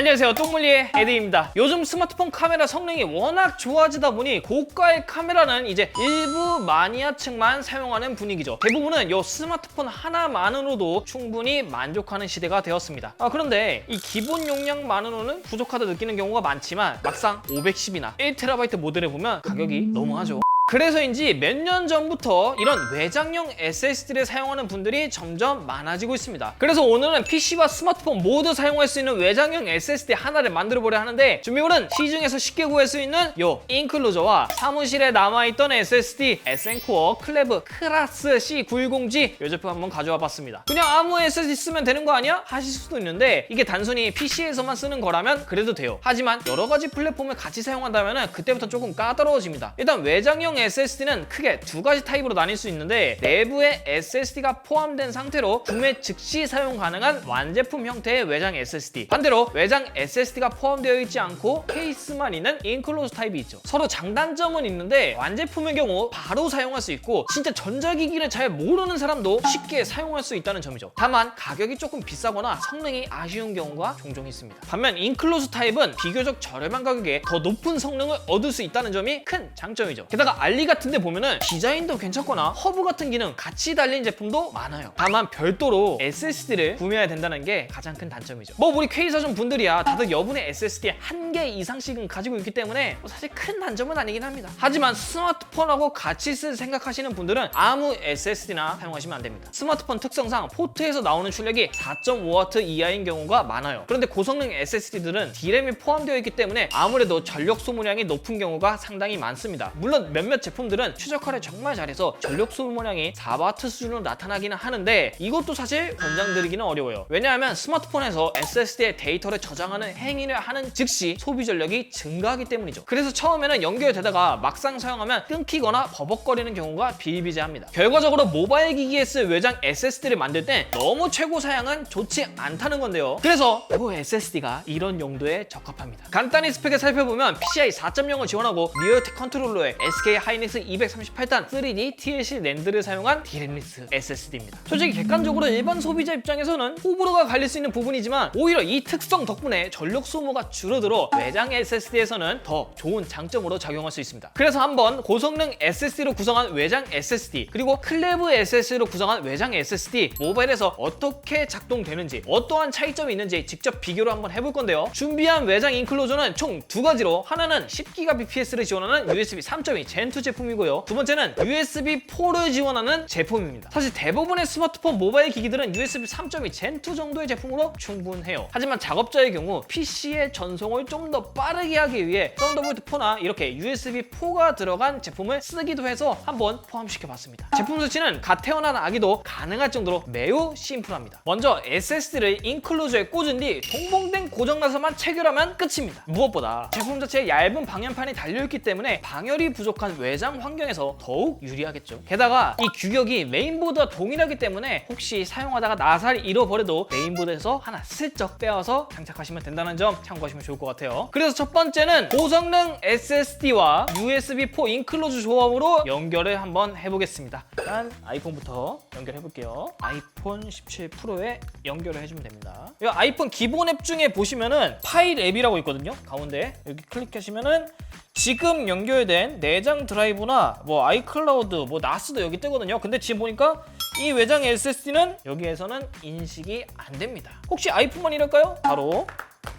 안녕하세요, 똥물리의 에드입니다. 요즘 스마트폰 카메라 성능이 워낙 좋아지다 보니 고가의 카메라는 이제 일부 마니아층만 사용하는 분위기죠. 대부분은 이 스마트폰 하나만으로도 충분히 만족하는 시대가 되었습니다. 그런데 이 기본 용량만으로는 부족하다 느끼는 경우가 많지만 막상 510이나 1TB 모델을 보면 가격이 너무하죠. 그래서인지 몇 년 전부터 이런 외장형 SSD를 사용하는 분들이 점점 많아지고 있습니다. 그래서 오늘은 PC와 스마트폰 모두 사용할 수 있는 외장형 SSD 하나를 만들어 보려 하는데, 준비물은 시중에서 쉽게 구할 수 있는 요 인클로저와 사무실에 남아있던 SSD SN코어 클레브 크라스 C910G 요 제품 한번 가져와 봤습니다. 그냥 아무 SSD 쓰면 되는 거 아니야? 하실 수도 있는데, 이게 단순히 PC에서만 쓰는 거라면 그래도 돼요. 하지만 여러 가지 플랫폼을 같이 사용한다면 그때부터 조금 까다로워집니다. 일단 외장형 SSD는 크게 두 가지 타입으로 나뉠 수 있는데, 내부에 SSD가 포함된 상태로 구매 즉시 사용 가능한 완제품 형태의 외장 SSD, 반대로 외장 SSD가 포함되어 있지 않고 케이스만 있는 인클로즈 타입이 있죠. 서로 장단점은 있는데 완제품의 경우 바로 사용할 수 있고 진짜 전자기기를 잘 모르는 사람도 쉽게 사용할 수 있다는 점이죠. 다만 가격이 조금 비싸거나 성능이 아쉬운 경우가 종종 있습니다. 반면 인클로즈 타입은 비교적 저렴한 가격에 더 높은 성능을 얻을 수 있다는 점이 큰 장점이죠. 게다가 알리 같은 데 보면은 디자인도 괜찮거나 허브 같은 기능 같이 달린 제품도 많아요. 다만 별도로 SSD를 구매해야 된다는 게 가장 큰 단점이죠. 우리 K사전 분들이야 다들 여분의 SSD 1개 이상씩은 가지고 있기 때문에 사실 큰 단점은 아니긴 합니다. 하지만 스마트폰하고 같이 쓸 생각하시는 분들은 아무 SSD나 사용하시면 안 됩니다. 스마트폰 특성상 포트에서 나오는 출력이 4.5W 이하인 경우가 많아요. 그런데 고성능 SSD들은 D램이 포함되어 있기 때문에 아무래도 전력 소모량이 높은 경우가 상당히 많습니다. 물론 몇몇 제품들은 최적화를 정말 잘해서 전력 소모량이 4W 수준으로 나타나기는 하는데, 이것도 사실 권장드리기는 어려워요. 왜냐하면 스마트폰에서 SSD에 데이터를 저장하는 행위를 하는 즉시 소비 전력이 증가하기 때문이죠. 그래서 처음에는 연결되다가 막상 사용하면 끊기거나 버벅거리는 경우가 비일비재합니다. 결과적으로 모바일 기기에 쓸 외장 SSD를 만들 때 너무 최고 사양은 좋지 않다는 건데요. 그래서 이 SSD가 이런 용도에 적합합니다. 간단히 스펙을 살펴보면 PCI 4.0을 지원하고 리얼텍 컨트롤러에 SK 하이닉스 238단 3D TLC 랜드를 사용한 D램리스 SSD입니다. 솔직히 객관적으로 일반 소비자 입장에서는 호불호가 갈릴 수 있는 부분이지만 오히려 이 특성 덕분에 전력 소모가 줄어들어 외장 SSD에서는 더 좋은 장점으로 작용할 수 있습니다. 그래서 한번 고성능 SSD로 구성한 외장 SSD 그리고 클레브 SSD로 구성한 외장 SSD 모바일에서 어떻게 작동되는지, 어떠한 차이점이 있는지 직접 비교를 한번 해볼 건데요. 준비한 외장 인클로저는 총 두 가지로, 하나는 10Gbps를 지원하는 USB 3.2 Gen2 제품이고요. 두 번째는 USB 4를 지원하는 제품입니다. 사실 대부분의 스마트폰 모바일 기기들은 USB 3.2 Gen2 정도의 제품으로 충분해요. 하지만 작업자의 경우 PC의 전송을 좀 더 빠르게 하기 위해 썬더볼트 4나 이렇게 USB 4가 들어간 제품을 쓰기도 해서 한번 포함시켜 봤습니다. 제품 설치는 갓 태어난 아기도 가능할 정도로 매우 심플합니다. 먼저 SSD를 인클로저에 꽂은 뒤 동봉된 고정나사만 체결하면 끝입니다. 무엇보다 제품 자체에 얇은 방열판이 달려있기 때문에 방열이 부족한 외장 환경에서 더욱 유리하겠죠. 게다가 이 규격이 메인보드와 동일하기 때문에 혹시 사용하다가 나사를 잃어버려도 메인보드에서 하나 슬쩍 빼와서 장착하시면 된다는 점 참고하시면 좋을 것 같아요. 그래서 첫 번째는 고성능 SSD와 USB 4 인클로즈 조합으로 연결을 한번 해보겠습니다. 일단 아이폰부터 연결해 볼게요. 아이폰 17 프로에 연결을 해주면 됩니다. 이 아이폰 기본 앱 중에 보시면은 파일 앱이라고 있거든요. 가운데 여기 클릭하시면은 지금 연결된 내장 드라이브나 아이클라우드, 나스도 여기 뜨거든요. 근데 지금 보니까 이 외장 SSD는 여기에서는 인식이 안 됩니다. 혹시 아이폰만 이럴까요? 바로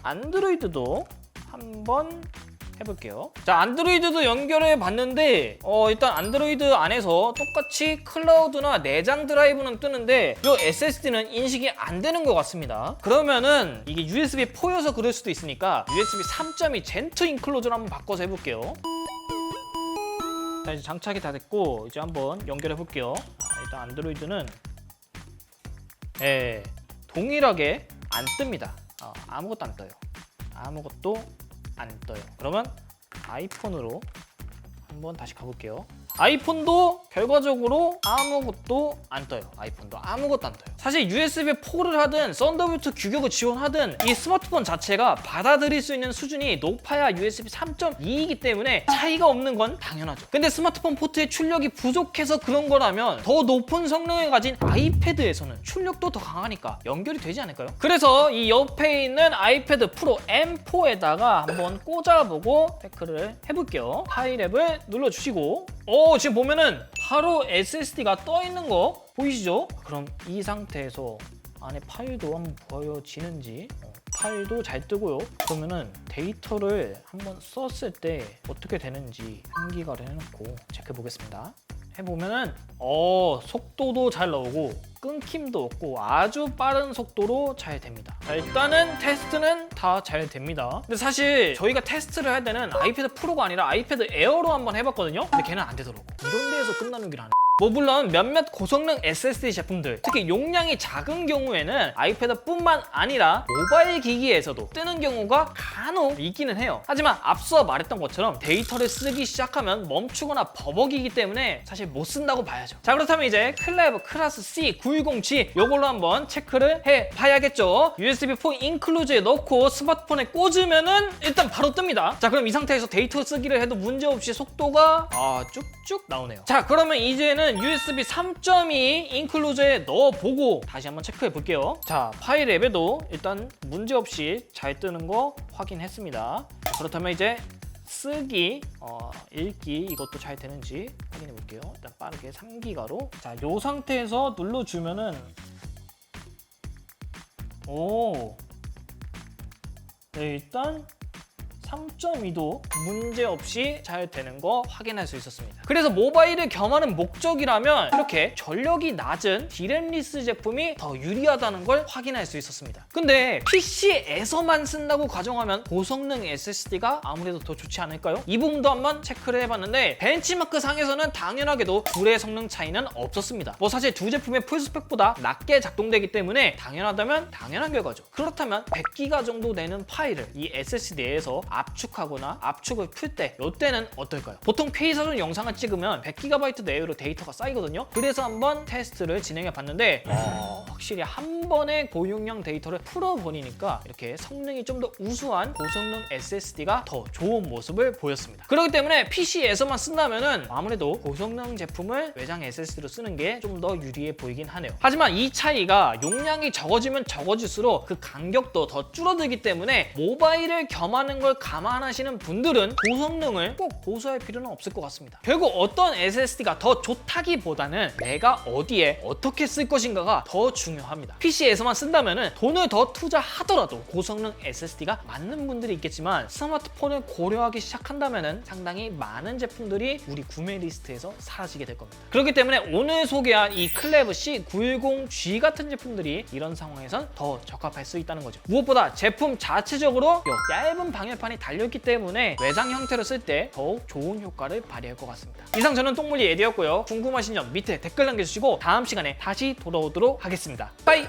안드로이드도 한번 해볼게요. 자, 안드로이드도 연결해 봤는데 일단 안드로이드 안에서 똑같이 클라우드나 내장 드라이브는 뜨는데 이 SSD는 인식이 안 되는 것 같습니다. 그러면은 이게 USB 4여서 그럴 수도 있으니까 USB 3.2 Gen2 인클로저로 한번 바꿔서 해볼게요. 자, 이제 장착이 다 됐고 이제 한번 연결해 볼게요. 일단 안드로이드는 동일하게 안 뜹니다. 아무것도 안 떠요. 아무것도 안 떠요. 그러면 아이폰으로 한번 다시 가볼게요. 아이폰도 결과적으로 아무것도 안 떠요. 아이폰도 아무것도 안 떠요. 사실 USB4를 하든 썬더볼트 규격을 지원하든 이 스마트폰 자체가 받아들일 수 있는 수준이 높아야 USB 3.2이기 때문에 차이가 없는 건 당연하죠. 근데 스마트폰 포트의 출력이 부족해서 그런 거라면 더 높은 성능을 가진 아이패드에서는 출력도 더 강하니까 연결이 되지 않을까요? 그래서 이 옆에 있는 아이패드 프로 M4에다가 한번 꽂아보고 체크를 해볼게요. 파일앱을 눌러주시고 지금 보면은 바로 SSD가 떠 있는 거 보이시죠? 그럼 이 상태에서 안에 파일도 한번 보여지는지 파일도 잘 뜨고요. 그러면은 데이터를 한번 썼을 때 어떻게 되는지 3기가를 해놓고 체크해 보겠습니다. 해보면은 속도도 잘 나오고 끊김도 없고 아주 빠른 속도로 잘 됩니다. 자, 일단은 테스트는 다 잘 됩니다. 근데 사실 저희가 테스트를 할 때는 아이패드 프로가 아니라 아이패드 에어로 한번 해봤거든요. 근데 걔는 안 되더라고. 이런 데에서 끝나는 길 안 해. 물론 몇몇 고성능 SSD 제품들, 특히 용량이 작은 경우에는 아이패드뿐만 아니라 모바일 기기에서도 뜨는 경우가 간혹 있기는 해요. 하지만 앞서 말했던 것처럼 데이터를 쓰기 시작하면 멈추거나 버벅이기 때문에 사실 못 쓴다고 봐야죠. 자, 그렇다면 이제 클레버 클래스 C910G 이걸로 한번 체크를 해봐야겠죠. USB4 인클루즈에 넣고 스마트폰에 꽂으면은 일단 바로 뜹니다. 자, 그럼 이 상태에서 데이터 쓰기를 해도 문제없이 속도가 쭉쭉 나오네요. 자, 그러면 이제는 USB 3.2 인클루즈에 넣어보고 다시 한번 체크해 볼게요. 자, 파일 앱에도 일단 문제없이 잘 뜨는 거 확인했습니다. 자, 그렇다면 이제 쓰기, 읽기 이것도 잘 되는지 확인해 볼게요. 일단 빠르게 3기가로. 자, 요 상태에서 눌러주면은 네, 일단 3.2도 문제없이 잘 되는 거 확인할 수 있었습니다. 그래서 모바일을 겸하는 목적이라면 이렇게 전력이 낮은 디램리스 제품이 더 유리하다는 걸 확인할 수 있었습니다. 근데 PC에서만 쓴다고 가정하면 고성능 SSD가 아무래도 더 좋지 않을까요? 이 부분도 한번 체크를 해봤는데 벤치마크 상에서는 당연하게도 둘의 성능 차이는 없었습니다. 사실 두 제품의 풀스펙보다 낮게 작동되기 때문에 당연하다면 당연한 결과죠. 그렇다면 100기가 정도 되는 파일을 이 SSD에서 압축하거나 압축을 풀 때 이때는 어떨까요? 보통 페이사전 영상을 찍으면 100GB 내외로 데이터가 쌓이거든요. 그래서 한번 테스트를 진행해 봤는데 확실히 한 번에 고용량 데이터를 풀어버리니까 이렇게 성능이 좀 더 우수한 고성능 SSD가 더 좋은 모습을 보였습니다. 그렇기 때문에 PC에서만 쓴다면은 아무래도 고성능 제품을 외장 SSD로 쓰는 게 좀 더 유리해 보이긴 하네요. 하지만 이 차이가 용량이 적어지면 적어질수록 그 간격도 더 줄어들기 때문에 모바일을 겸하는 걸 감안하시는 분들은 고성능을 꼭 고수할 필요는 없을 것 같습니다. 결국 어떤 SSD가 더 좋다기보다는 내가 어디에 어떻게 쓸 것인가가 더 중요합니다. PC에서만 쓴다면 돈을 더 투자하더라도 고성능 SSD가 맞는 분들이 있겠지만 스마트폰을 고려하기 시작한다면 상당히 많은 제품들이 우리 구매 리스트에서 사라지게 될 겁니다. 그렇기 때문에 오늘 소개한 이 클레버 C910G 같은 제품들이 이런 상황에선 더 적합할 수 있다는 거죠. 무엇보다 제품 자체적으로 얇은 방열판이 달려있기 때문에 외장 형태로 쓸 때 더욱 좋은 효과를 발휘할 것 같습니다. 이상 저는 똥물리 에디였고요. 궁금하신 점 밑에 댓글 남겨주시고 다음 시간에 다시 돌아오도록 하겠습니다. 빠이!